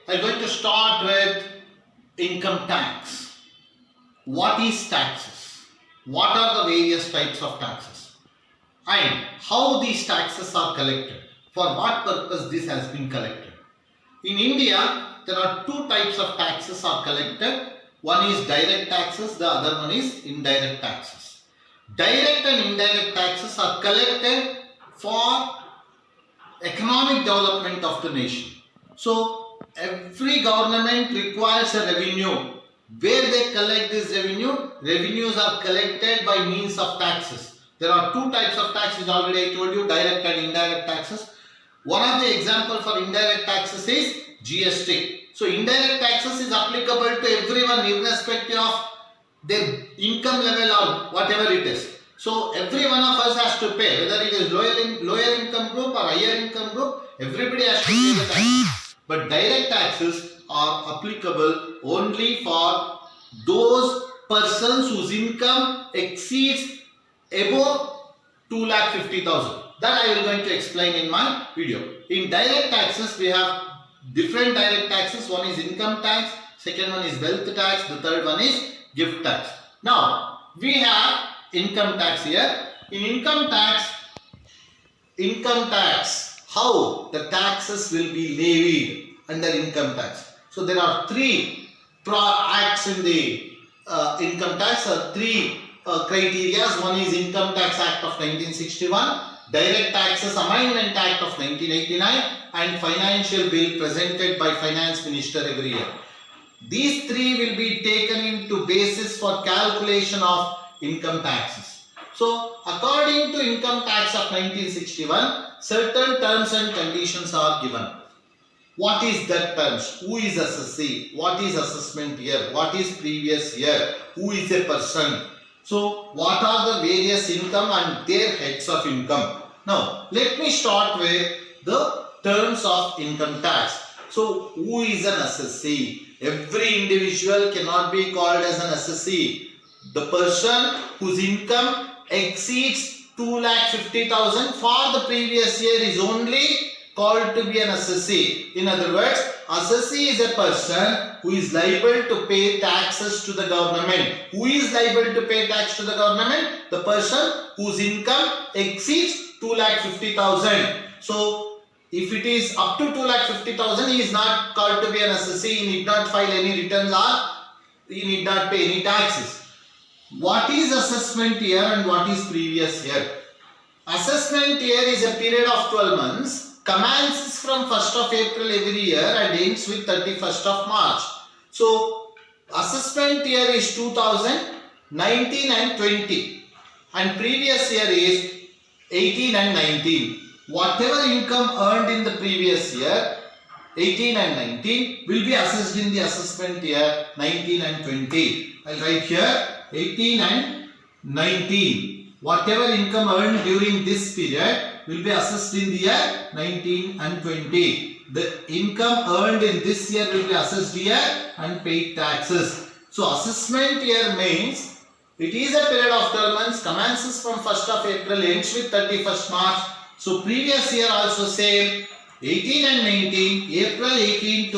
I'm going to start with income tax. What is taxes? What are the various types of taxes? And how these taxes are collected? For what purpose this has been collected? In India, there are two types of taxes are collected. One is direct taxes, the other one is indirect taxes. Direct and indirect taxes are collected for economic development of the nation. So, every government requires a revenue. Where they collect this revenue? Revenues are collected by means of taxes. There are two types of taxes already I told you, direct and indirect taxes. One of the example for indirect taxes is GST. So, indirect taxes is applicable to everyone irrespective of their income level or whatever it is. So, every one of us has to pay, whether it is lower income group or higher income group, everybody has to pay the tax. But direct taxes are applicable only for those persons whose income exceeds above 2,50,000. That I will going to explain in my video. In direct taxes, we have different direct taxes. One is income tax, second one is wealth tax, the third one is gift tax. Now, we have income tax here. In income tax, how the taxes will be levied under income tax. So, there are three acts in the income tax, three criteria. One is Income Tax Act of 1961, Direct Taxes Amendment Act of 1989 and Financial Bill presented by Finance Minister every year. These three will be taken into basis for calculation of income taxes. So, according to Income Tax of 1961, certain terms and conditions are given. What is that terms? Who is assessee? What is assessment year? What is previous year? Who is a person? So, what are the various income and their heads of income? Now, let me start with the terms of income tax. So, who is an assessee? Every individual cannot be called as an assessee. The person whose income exceeds 2,50,000 for the previous year is only called to be an assessee. In other words, assessee is a person who is liable to pay taxes to the government. Who is liable to pay tax to the government? The person whose income exceeds 2,50,000. So, if it is up to 2,50,000, he is not called to be an assessee. He need not file any returns or he need not pay any taxes. What is assessment year and what is previous year? Assessment year is a period of 12 months. Commences from 1st of April every year and ends with 31st of March. So, assessment year is 2019 and 20 and previous year is 18 and 19. Whatever income earned in the previous year, 18 and 19 will be assessed in the assessment year 19 and 20. I will write here 18 and 19. Whatever income earned during this period will be assessed in the year 19 and 20. The income earned in this year will be assessed here and paid taxes. So, assessment year means it is a period of 12 months, commences from 1st of April, ends with 31st March. So, previous year also same, 18 and 19, April 18 to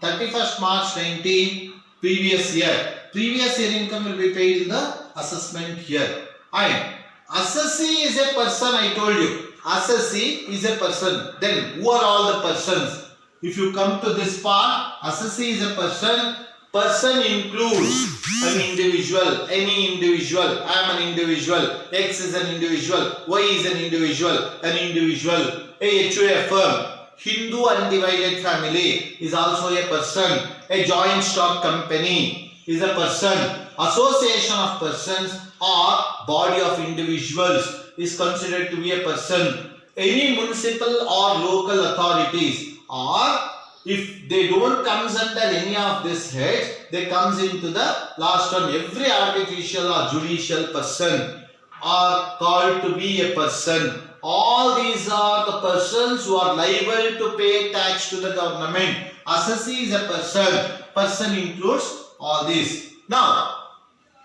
31st March 19, previous year. Previous year income will be paid in the assessment year. And assessee is a person, I told you. Assessee is a person. Then who are all the persons? If you come to this part, assessee is a person. Person includes an individual, any individual. I am an individual. X is an individual. Y is an individual. An individual. A HUA firm. Hindu undivided family is also a person. A joint stock company is a person. Association of persons or body of individuals is considered to be a person. Any municipal or local authorities, or if they don't comes under any of this heads, they comes into the last term. Every artificial or judicial person are called to be a person. All these are the persons who are liable to pay tax to the government. Assessee is a person. Person includes all these. Now,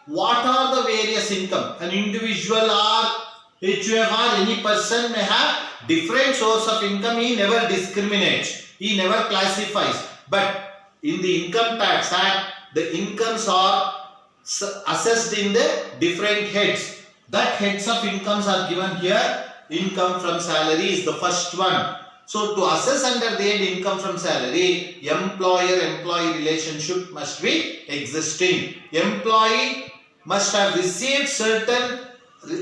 what are the various income? An individual or HUF or any person may have different source of income. He never discriminates. He never classifies. But in the Income Tax Act, the incomes are assessed in the different heads. That heads of incomes are given here. Income from salary is the first one. So to assess under the head income from salary, employer-employee relationship must be existing. Employee must have received certain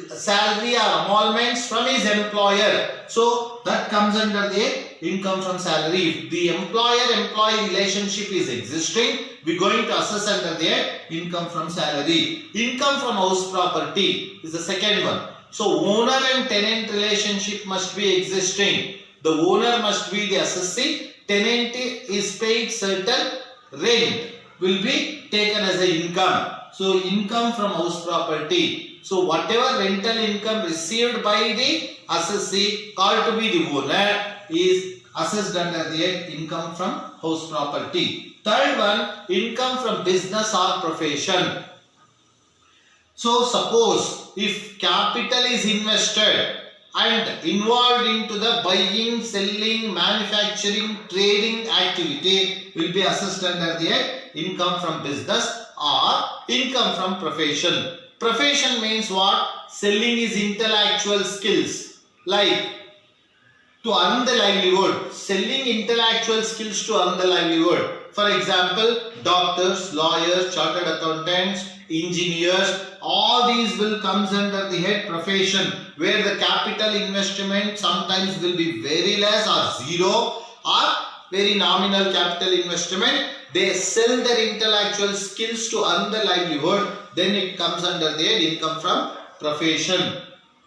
salary or emoluments from his employer. So that comes under the income from salary. If the employer-employee relationship is existing, we are going to assess under the income from salary. Income from house property is the second one. So owner and tenant relationship must be existing. The owner must be the assessee. Tenant is paid certain rent will be taken as an income. So income from house property. So whatever rental income received by the assessee called to be the owner is assessed under the income from house property. Third one, income from business or profession. So suppose if capital is invested and involved into the buying, selling, manufacturing, trading activity will be assessed under the income from business or income from profession. Profession means what? Selling is intellectual skills like to earn the livelihood. Selling intellectual skills to earn the livelihood. For example, doctors, lawyers, chartered accountants, engineers, all these will comes under the head profession, where the capital investment sometimes will be very less or zero or very nominal capital investment. They sell their intellectual skills to earn the livelihood, then it comes under the head income from profession.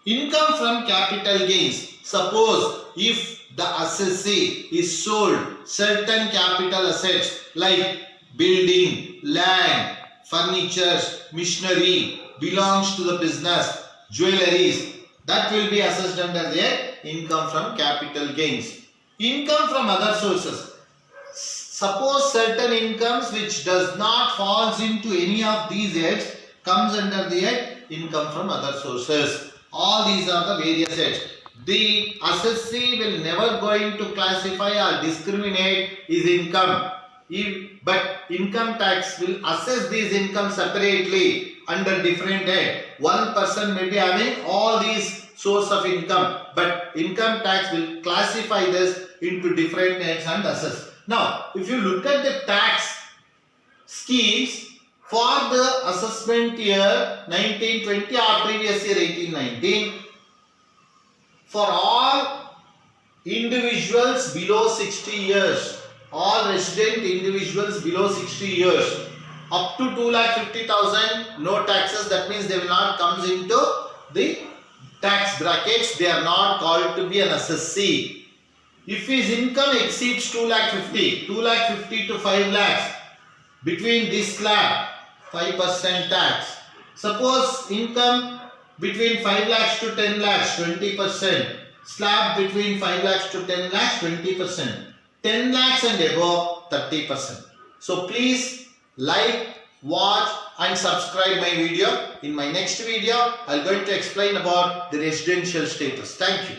Income from capital gains. Suppose if the assessee is sold certain capital assets like building, land, furniture, machinery belongs to the business, jewelries, that will be assessed under the income from capital gains. Income from other sources. Suppose certain incomes which does not falls into any of these heads comes under the head income from other sources. All these are the various heads. The assessee will never going to classify or discriminate his income. But income tax will assess these incomes separately under different head. One person may be having all these source of income, but income tax will classify this into different heads and assess. Now, if you look at the tax schemes for the assessment year 1920 or previous year 1819, for all individuals below 60 years, all resident individuals below 60 years, up to 2,50,000, no taxes. That means they will not come into the tax brackets. They are not called to be an assessee. If his income exceeds 2,50,000 to 5 lakhs, between this slab, 5% tax. Suppose income between 5 lakhs to 10 lakhs, 20%. Slab between 5 lakhs to 10 lakhs, 20%. 10 lakhs and above, 30%. So please like, watch and subscribe my video. In my next video, I am going to explain about the residential status. Thank you.